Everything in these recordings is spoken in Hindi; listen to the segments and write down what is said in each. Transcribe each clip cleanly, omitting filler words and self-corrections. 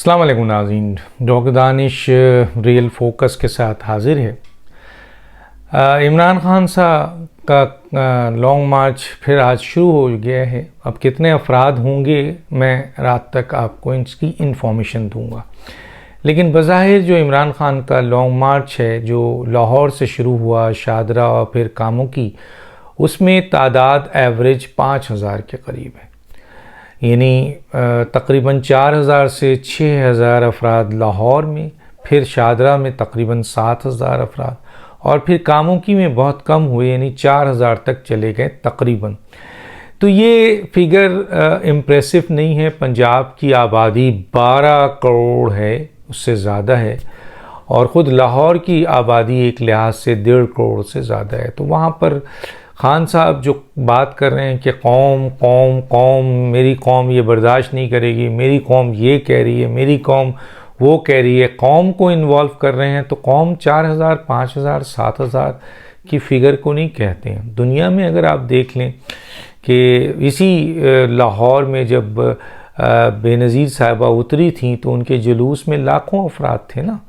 अस्सलाम वालेकुम नाज़रीन, डॉक्टर दानिश रियल फोकस के साथ हाजिर है। इमरान खान साहब का लॉन्ग मार्च फिर आज शुरू हो गया है। अब कितने अफराद होंगे मैं रात तक आपको इसकी इंफॉर्मेशन दूंगा, लेकिन बज़ाहिर जो इमरान खान का लॉन्ग मार्च है जो लाहौर से शुरू हुआ शादरा और फिर कामों की, उसमें तादाद एवरेज 5000 के करीब है। यानी तकरीबन 4000 से 6000 अफराद लाहौर में, फिर शादरा में तकरीबन 7000 अफराद और फिर कामोकी में बहुत कम हुए, यानी 4000 तक चले गए तकरीबन। तो ये फिगर इम्प्रेसिव नहीं है। पंजाब की आबादी 12 करोड़ है, उससे ज़्यादा है, और ख़ुद लाहौर की आबादी एक लिहाज से 1.5 करोड़ से ज़्यादा है। तो वहाँ पर खान साहब जो बात कर रहे हैं कि कौम कौम कौम, मेरी कौम ये बर्दाश्त नहीं करेगी, मेरी कौम ये कह रही है, मेरी कौम वो कह रही है, कौम को इन्वॉल्व कर रहे हैं, तो कौम 4000, 5000, 7000 की फ़िगर को नहीं कहते हैं। दुनिया में अगर आप देख लें कि इसी लाहौर में जब बेनज़ीर साहिबा उतरी थी तो उनके जुलूस में लाखों अफराद थे ना।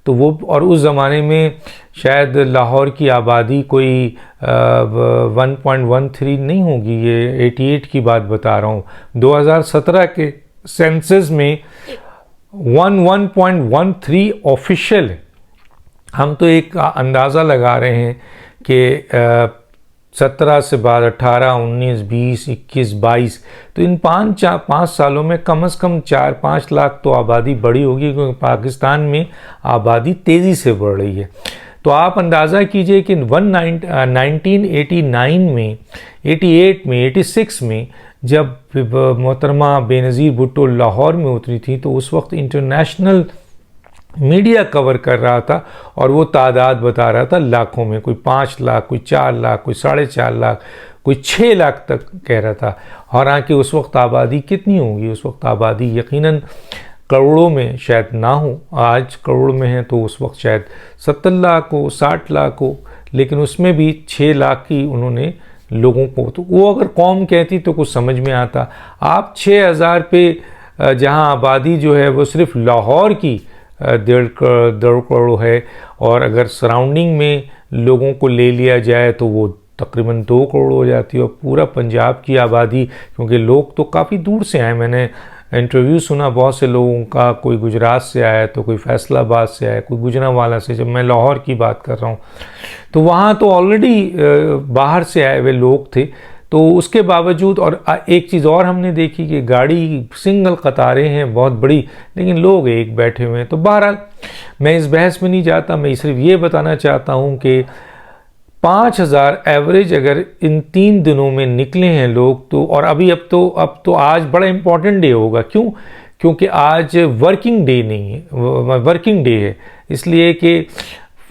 तो वो, और उस ज़माने में शायद लाहौर की आबादी कोई 1.13 नहीं होगी, ये 88 की बात बता रहा हूँ। 2017 के सेंसस में 1.13 ऑफिशियल है। हम तो एक अंदाज़ा लगा रहे हैं कि 17 से बाद 18, 19, 20, 21, 22, तो इन 5 सालों में कम से कम 4-5 लाख तो आबादी बढ़ी होगी, क्योंकि पाकिस्तान में आबादी तेज़ी से बढ़ रही है। तो आप अंदाज़ा कीजिए कि 1989 में, 88 में, 86 में जब मोहतरमा बेनज़ीर भुट्टो लाहौर में उतरी थी तो उस वक्त इंटरनेशनल मीडिया कवर कर रहा था और वो तादाद बता रहा था लाखों में, कोई 5 लाख, कोई 4 लाख, कोई 4.5 लाख, कोई 6 लाख तक कह रहा था। हालांकि उस वक्त आबादी कितनी होगी? उस वक्त आबादी यकीनन करोड़ों में शायद ना हो। आज करोड़ में है तो उस वक्त शायद 70 लाख हो, 60 लाख हो, लेकिन उसमें भी 6 लाख की उन्होंने लोगों को, तो वो अगर कौम कहती तो कुछ समझ में आता। आप 6000 पे जहाँ आबादी जो है वो सिर्फ लाहौर की 1.5 करोड़ है, और अगर सराउंडिंग में लोगों को ले लिया जाए तो वो तकरीबन 2 करोड़ हो जाती है। और पूरा पंजाब की आबादी, क्योंकि लोग तो काफ़ी दूर से आए, मैंने इंटरव्यू सुना बहुत से लोगों का, कोई गुजरात से आया, तो कोई फैसलाबाद से आया, कोई गुजरांवाला से, जब मैं लाहौर की बात कर रहा हूँ तो वहाँ तो ऑलरेडी बाहर से आए हुए लोग थे। तो उसके बावजूद, और एक चीज़ और हमने देखी कि गाड़ी सिंगल कतारें हैं बहुत बड़ी, लेकिन लोग एक बैठे हुए हैं। तो बहरहाल मैं इस बहस में नहीं जाता, मैं सिर्फ ये बताना चाहता हूँ कि 5000 एवरेज अगर इन 3 दिनों में निकले हैं लोग, तो और अब तो आज बड़ा इम्पॉर्टेंट डे होगा। क्यों? क्योंकि आज वर्किंग डे नहीं है, वर्किंग डे है, इसलिए कि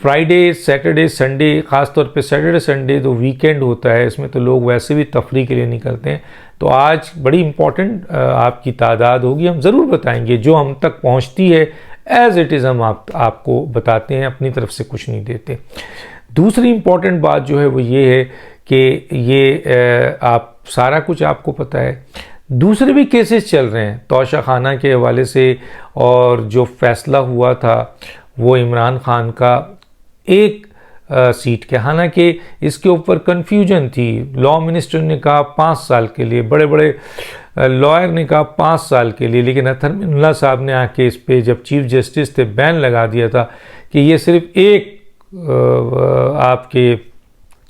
फ्राइडे, सैटरडे, संडे, ख़ास तौर पे सैटरडे संडे तो वीकेंड होता है, इसमें तो लोग वैसे भी तफरीह के लिए निकलते हैं। तो आज बड़ी इम्पॉर्टेंट आपकी तादाद होगी, हम ज़रूर बताएंगे, जो हम तक पहुंचती है एज़ इट इज़ हम आपको बताते हैं, अपनी तरफ से कुछ नहीं देते। दूसरी इम्पॉर्टेंट बात जो है वो ये है कि ये आप सारा कुछ आपको पता है। दूसरे भी केसेस चल रहे हैं तौशा खाना के हवाले से, और जो फैसला हुआ था वो इमरान खान का एक सीट के, हालांकि इसके ऊपर कन्फ्यूजन थी। लॉ मिनिस्टर ने कहा 5 साल के लिए, बड़े बड़े लॉयर ने कहा 5 साल के लिए, लेकिन अतर मिन्नल्ला साहब ने आके इस पे, जब चीफ जस्टिस थे, बैन लगा दिया था कि ये सिर्फ एक आपके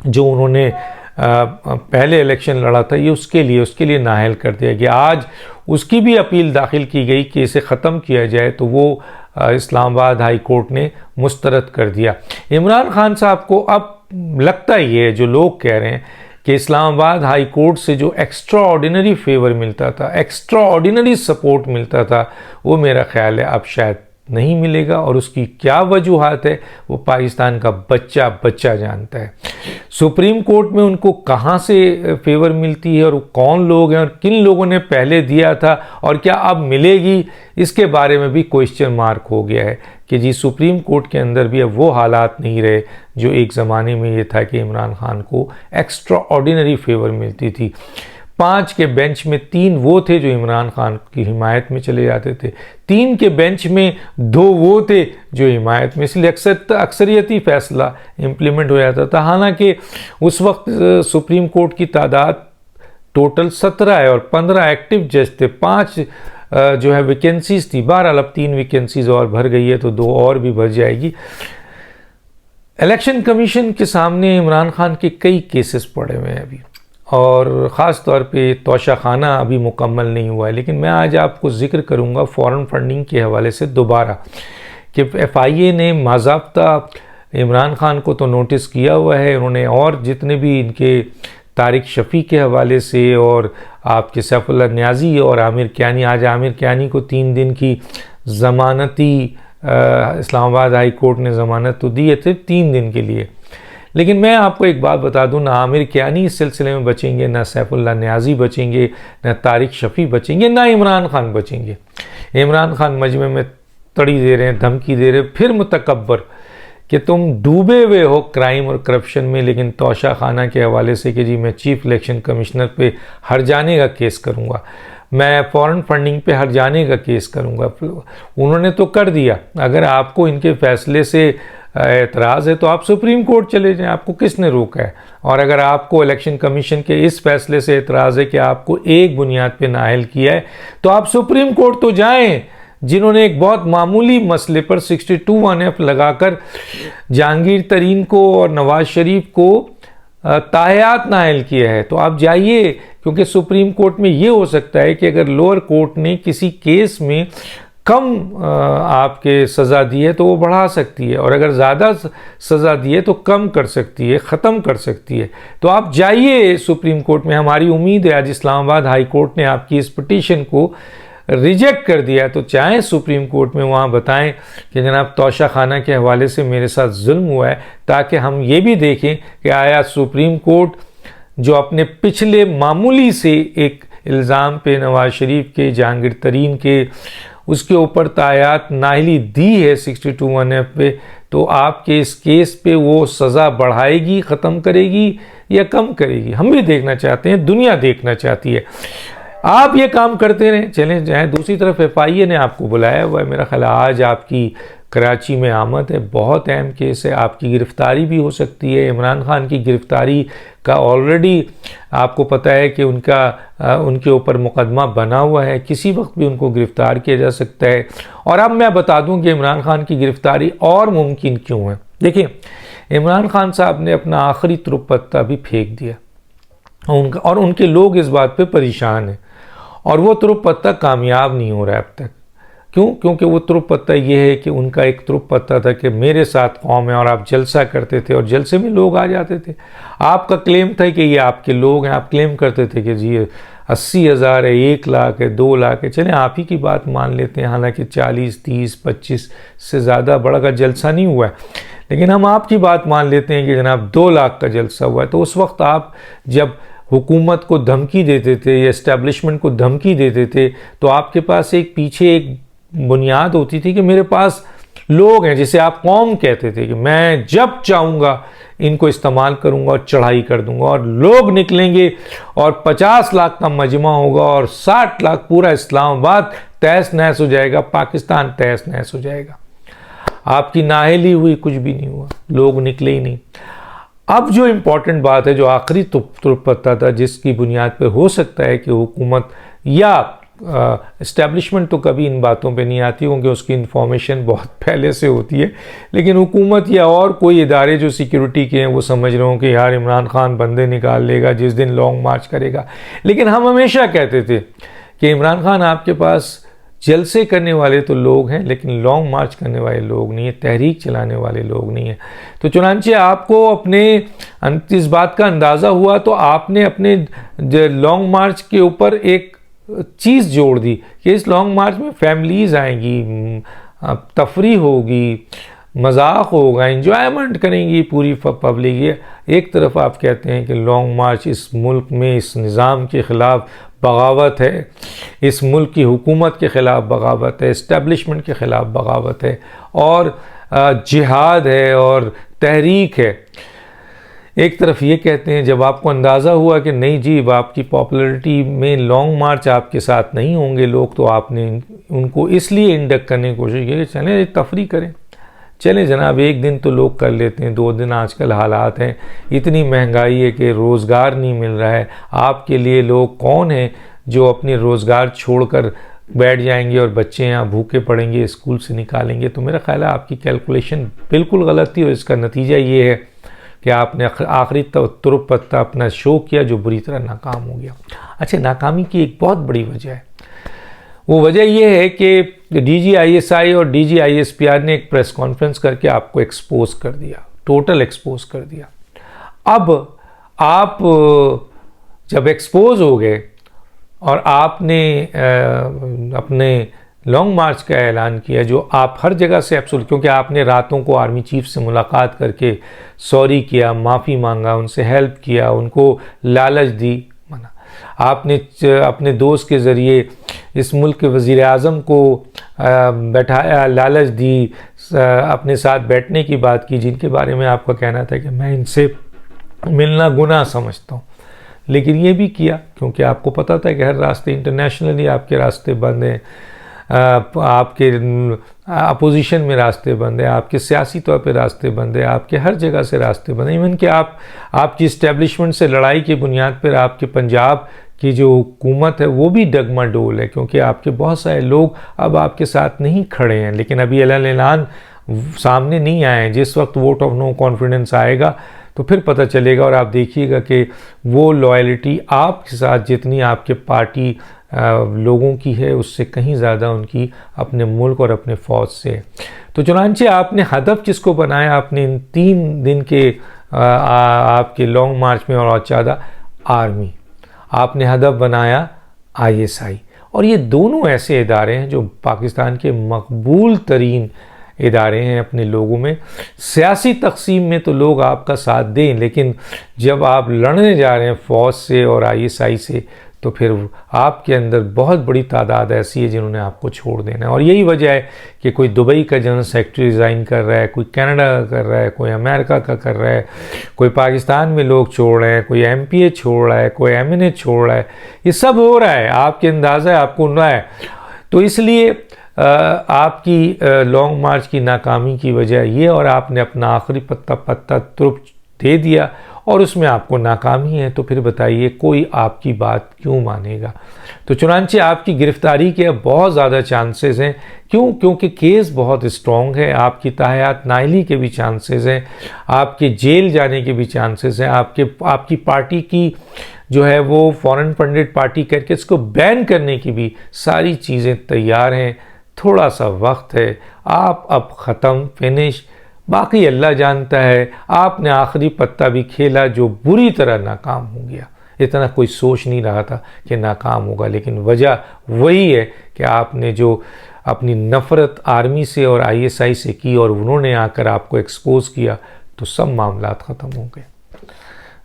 जो उन्होंने पहले इलेक्शन लड़ा था ये उसके लिए नाअहल कर दिया गया। आज उसकी भी अपील दाखिल की गई कि इसे ख़त्म किया जाए, तो वो इस्लामाबाद हाई कोर्ट ने मुस्तरद कर दिया। इमरान खान साहब को अब लगता ही है, जो लोग कह रहे हैं कि इस्लामाबाद हाई कोर्ट से जो एक्स्ट्रा ऑर्डिनरी फेवर मिलता था, एक्स्ट्रा ऑर्डिनरी सपोर्ट मिलता था, वो मेरा ख्याल है अब शायद नहीं मिलेगा। और उसकी क्या वजूहात है वो पाकिस्तान का बच्चा जानता है। सुप्रीम कोर्ट में उनको कहाँ से फेवर मिलती है और कौन लोग हैं और किन लोगों ने पहले दिया था और क्या अब मिलेगी, इसके बारे में भी क्वेश्चन मार्क हो गया है कि जी सुप्रीम कोर्ट के अंदर भी अब वो हालात नहीं रहे जो एक ज़माने में ये था कि इमरान खान को एक्स्ट्रा ऑर्डिनरी फेवर मिलती थी। 5 के बेंच में 3 वो थे जो इमरान खान की हिमायत में चले जाते थे, 3 के बेंच में 2 वो थे जो हिमायत में, इसलिए अक्सरियती फैसला इम्प्लीमेंट हो जाता था। हालांकि उस वक्त सुप्रीम कोर्ट की तादाद टोटल 17 है और 15 एक्टिव जज थे, 5 जो है वैकेंसीज थी। बहरहाल अब 3 वैकेंसीज और भर गई है तो 2 और भी भर जाएगी। इलेक्शन कमीशन के सामने इमरान खान के कई केसेस पड़े हुए हैं अभी, और ख़ास तौर पे तोशाखाना अभी मुकम्मल नहीं हुआ है। लेकिन मैं आज आपको जिक्र करूंगा फॉरेन फंडिंग के हवाले से दोबारा कि FIA ने बाज़ाब्ता इमरान खान को तो नोटिस किया हुआ है, उन्होंने और जितने भी इनके तारिक शफ़ी के हवाले से और आपके सैफुल्लाह न्याज़ी और आमिर कियानी, आज आमिर कियानी को 3 दिन की ज़मानती इस्लामाबाद हाई कोर्ट ने ज़मानत तो दी है सिर्फ 3 दिन के लिए। लेकिन मैं आपको एक बात बता दूं, ना आमिर कियानी इस सिलसिले में बचेंगे, ना सैफुल्लाह न्याज़ी बचेंगे, ना तारिक शफ़ी बचेंगे, ना इमरान खान बचेंगे। इमरान खान मजमे में तड़ी दे रहे हैं, धमकी दे रहे हैं, फिर मुतकब्बर कि तुम डूबे हुए हो क्राइम और करप्शन में, लेकिन तोशाखाना के हवाले से कि जी मैं चीफ इलेक्शन कमिश्नर पे हर जाने का केस करूँगा, मैं फॉरेन फंडिंग पे हर जाने का केस करूँगा। उन्होंने तो कर दिया। अगर आपको इनके फैसले से एतराज़ है तो आप सुप्रीम कोर्ट चले जाएं, आपको किसने रोका है। और अगर आपको इलेक्शन कमीशन के इस फैसले से एतराज़ है कि आपको एक बुनियाद पे नाअहल किया है तो आप सुप्रीम कोर्ट तो जाएं, जिन्होंने एक बहुत मामूली मसले पर 62(1)(f) लगाकर जहांगीर तरीन को और नवाज शरीफ को ताहयात नाअहल किया है। तो आप जाइए, क्योंकि सुप्रीम कोर्ट में ये हो सकता है कि अगर लोअर कोर्ट ने किसी केस में कम आपके सज़ा दी है तो वो बढ़ा सकती है, और अगर ज़्यादा सज़ा दी है तो कम कर सकती है, ख़त्म कर सकती है। तो आप जाइए सुप्रीम कोर्ट में। हमारी उम्मीद है आज इस्लामाबाद हाई कोर्ट ने आपकी इस पिटीशन को रिजेक्ट कर दिया, तो चाहे सुप्रीम कोर्ट में वहाँ बताएं कि जनाब तोशाखाना के हवाले से मेरे साथ जुल्म हुआ है, ताकि हम ये भी देखें कि आया सुप्रीम कोर्ट जो अपने पिछले मामूली से एक इल्ज़ाम पे नवाज शरीफ के, जहांगीर तरीन के, उसके ऊपर तायात नाअहली दी है 62(1)(f) पे, तो आपके इस केस पे वो सज़ा बढ़ाएगी, ख़त्म करेगी या कम करेगी। हम भी देखना चाहते हैं, दुनिया देखना चाहती है। आप ये काम करते रहें, चलें जाएं। दूसरी तरफ FIA ने आपको बुलाया हुआ है। मेरा ख्याल आज आपकी कराची में आमद है, बहुत अहम केस है, आपकी गिरफ्तारी भी हो सकती है। इमरान खान की गिरफ्तारी का ऑलरेडी आपको पता है कि उनके ऊपर मुकदमा बना हुआ है, किसी वक्त भी उनको गिरफ्तार किया जा सकता है। और अब मैं बता दूं कि इमरान खान की गिरफ्तारी और मुमकिन क्यों है। देखिए, इमरान खान साहब ने अपना आखिरी तुरुप पत्ता भी फेंक दिया, और उनके लोग इस बात पे परेशान हैं, और वो तुरुप पत्ता कामयाब नहीं हो रहा है अब तक। क्यों? क्योंकि वो तुरुप पत्ता ये है कि उनका एक तुरुप पत्ता था कि मेरे साथ कौम है, और आप जलसा करते थे और जलसे में लोग आ जाते थे। आपका क्लेम था कि ये आपके लोग हैं, आप क्लेम करते थे कि जी 80,000 है, 1 लाख है, 2 लाख है। चलें आप ही की बात मान लेते हैं, हालांकि 40, 30, 25 से ज़्यादा बड़ा का जलसा नहीं हुआ है, लेकिन हम आपकी बात मान लेते हैं कि जनाब 2 लाख का जलसा हुआ है। तो उस वक्त आप जब हुकूमत को धमकी देते थे या इस्टेब्लिशमेंट को धमकी देते थे, तो आपके पास एक पीछे एक बुनियाद होती थी कि मेरे पास लोग हैं, जिसे आप कौम कहते थे, कि मैं जब चाहूँगा इनको इस्तेमाल करूँगा और चढ़ाई कर दूँगा, और लोग निकलेंगे और 50 लाख का मजमा होगा और 60 लाख पूरा इस्लामाबाद तहस नहस हो जाएगा, पाकिस्तान तहस नहस हो जाएगा। आपकी नाअहली हुई, कुछ भी नहीं हुआ, लोग निकले ही नहीं। अब जो इम्पोर्टेंट बात है, जो आखिरी तुरुप पत्ता था, जिसकी बुनियाद पर हो सकता है कि हुकूमत या इस्टेब्लिशमेंट तो कभी इन बातों पे नहीं आती, क्योंकि उसकी इन्फॉर्मेशन बहुत पहले से होती है, लेकिन हुकूमत या और कोई इदारे जो सिक्योरिटी के हैं वो समझ रहे हो कि यार इमरान खान बंदे निकाल लेगा जिस दिन लॉन्ग मार्च करेगा। लेकिन हम हमेशा कहते थे कि इमरान खान आपके पास जलसे करने वाले तो लोग हैं, लेकिन लॉन्ग मार्च करने वाले लोग नहीं है, तहरीक चलाने वाले लोग नहीं है। तो चुनांचे आपको अपने इस बात का अंदाज़ा हुआ तो आपने अपने लॉन्ग मार्च के ऊपर एक चीज़ जोड़ दी कि इस लॉन्ग मार्च में फैमिलीज़ आएंगी, तफरी होगी, मजाक होगा, एंजॉयमेंट करेंगी पूरी पब्लिक। ये एक तरफ आप कहते हैं कि लॉन्ग मार्च इस मुल्क में इस निज़ाम के ख़िलाफ़ बगावत है, इस मुल्क की हुकूमत के ख़िलाफ़ बगावत है, इस्टेब्लिशमेंट के ख़िलाफ़ बगावत है, और जिहाद है और तहरीक है। एक तरफ ये कहते हैं, जब आपको अंदाज़ा हुआ कि नहीं जी आपकी पॉपुलैरिटी में लॉन्ग मार्च आपके साथ नहीं होंगे लोग, तो आपने उनको इसलिए इंडक्ट करने की कोशिश की कि चलें तफरी करें, चलें जनाब एक दिन तो लोग कर लेते हैं, 2 दिन आजकल हालात हैं, इतनी महंगाई है कि रोज़गार नहीं मिल रहा है। आपके लिए लोग कौन हैं जो अपने रोज़गार छोड़कर बैठ जाएंगे और बच्चे यहाँ भूखे पड़ेंगे, स्कूल से निकालेंगे। तो मेरा ख्याल है आपकी कैलकुलेशन बिल्कुल गलत थी और इसका नतीजा ये है कि आपने आखिरी तुरुप पत्ता अपना शो किया जो बुरी तरह नाकाम हो गया। अच्छा, नाकामी की एक बहुत बड़ी वजह है, वो वजह ये है कि DGISI और DGISPR ने एक प्रेस कॉन्फ्रेंस करके आपको एक्सपोज कर दिया, टोटल एक्सपोज कर दिया। अब आप जब एक्सपोज हो गए और आपने अपने लॉन्ग मार्च का ऐलान किया, जो आप हर जगह से एब्सोल्यूट, क्योंकि आपने रातों को आर्मी चीफ से मुलाकात करके सॉरी किया, माफ़ी मांगा, उनसे हेल्प किया, उनको लालच दी, मना, आपने अपने दोस्त के ज़रिए इस मुल्क के वज़ीर आज़म को बैठाया, लालच दी, अपने साथ बैठने की बात की, जिनके बारे में आपका कहना था कि मैं इनसे मिलना गुनाह समझता हूँ, लेकिन ये भी किया क्योंकि आपको पता था कि हर रास्ते इंटरनेशनली आपके रास्ते बंद हैं, आपके अपोजिशन में रास्ते बंद हैं, आपके सियासी तौर पे रास्ते बंद हैं, आपके हर जगह से रास्ते बंद हैं। इवन कि आपकी इस्टेब्लिशमेंट से लड़ाई की बुनियाद पर आपके पंजाब की जो हुकूमत है वो भी डगमाडोल है, क्योंकि आपके बहुत सारे लोग अब आपके साथ नहीं खड़े हैं, लेकिन अभी ऐलान सामने नहीं आए हैं। जिस वक्त वोट ऑफ नो कॉन्फिडेंस आएगा तो फिर पता चलेगा, और आप देखिएगा कि वो लॉयल्टी आपके साथ जितनी आपके पार्टी लोगों की है उससे कहीं ज़्यादा उनकी अपने मुल्क और अपने फ़ौज से है। तो चुनांचे आपने हदफ किसको बनाया, आपने इन 3 दिन के आपके लॉन्ग मार्च में और ज़्यादा आर्मी, आपने हदफ बनाया ISI, और ये दोनों ऐसे इदारे हैं जो पाकिस्तान के मकबूल तरीन इदारे हैं अपने लोगों में। सियासी तकसीम में तो लोग आपका साथ दें, लेकिन जब आप लड़ने जा रहे हैं फ़ौज से और ISI से, तो फिर आपके अंदर बहुत बड़ी तादाद ऐसी है जिन्होंने आपको छोड़ देना है। और यही वजह है कि कोई दुबई का जनरल सेक्रेटरी रिज़ाइन कर रहा है, कोई कनाडा का कर रहा है, कोई अमेरिका का कर रहा है, कोई पाकिस्तान में लोग छोड़ रहे हैं, कोई MPA छोड़ रहा है, कोई MNA छोड़ रहा है, ये सब हो रहा है, आपके अंदाज़ा है, आपको रहा है। तो इसलिए आपकी लॉन्ग मार्च की नाकामी की वजह ये, और आपने अपना आखिरी पत्ता तुरुप दे दिया और उसमें आपको नाकामी है, तो फिर बताइए कोई आपकी बात क्यों मानेगा। तो चुनांचे आपकी गिरफ्तारी के बहुत ज़्यादा चांसेस हैं। क्यों? क्योंकि केस बहुत स्ट्रॉन्ग है, आपकी ताहयात नाइली के भी चांसेस हैं, आपके जेल जाने के भी चांसेस हैं, आपकी पार्टी की जो है वो फॉरेन फंडेड पार्टी करके इसको बैन करने की भी सारी चीज़ें तैयार हैं। थोड़ा सा वक्त है, आप अब ख़त्म, फिनिश, बाकी अल्लाह जानता है। आपने आखिरी पत्ता भी खेला जो बुरी तरह नाकाम हो गया, इतना कोई सोच नहीं रहा था कि नाकाम होगा, लेकिन वजह वही है कि आपने जो अपनी नफ़रत आर्मी से और ISI से की और उन्होंने आकर आपको एक्सपोज किया, तो सब मामलात ख़त्म हो गए।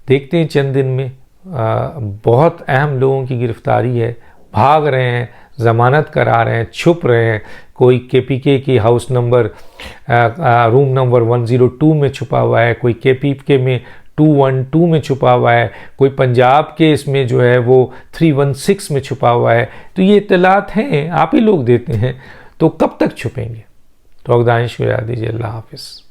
देखते हैं चंद दिन में बहुत अहम लोगों की गिरफ्तारी है, भाग रहे हैं, ज़मानत करा रहे हैं, छुप रहे हैं। कोई KPK की हाउस नंबर रूम नंबर 102 में छुपा हुआ है, कोई KPK में 212 में छुपा हुआ है, कोई पंजाब के इसमें जो है वो 316 में छुपा हुआ है। तो ये इत्तलात हैं, आप ही लोग देते हैं, तो कब तक छुपेंगे। तो दानिश को याद दीजिए। अल्लाह हाफिज़।